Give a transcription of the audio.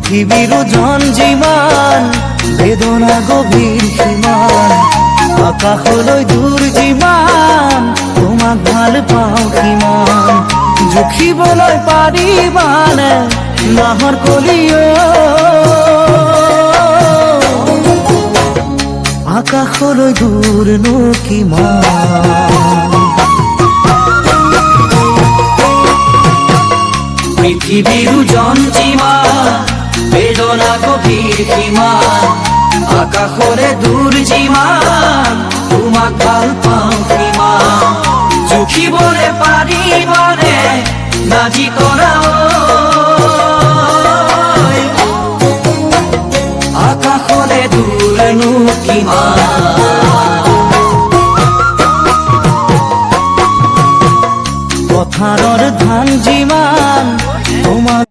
পৃথিবীৰ ওজন যিমান বেদনা গভীৰ সীমান আকাশলৈ দূৰ যিমান তোমাক ভাল পাওঁ কিমান জুখিবলৈ পাৰিবানে নাহৰ কলিও আকাশলৈ দূৰনো কিমান পৃথিবীৰ ওজন যিমান বেদনা গভীৰ সীমান আকাশলে দূৰ যিমান তোমাক ভাল পাওঁ কিমান জুখিবলৈ পাৰিবানে নাজি কৰা আকাশলে দূৰনো কিমান পথাৰৰ ধান যিমান তোমাক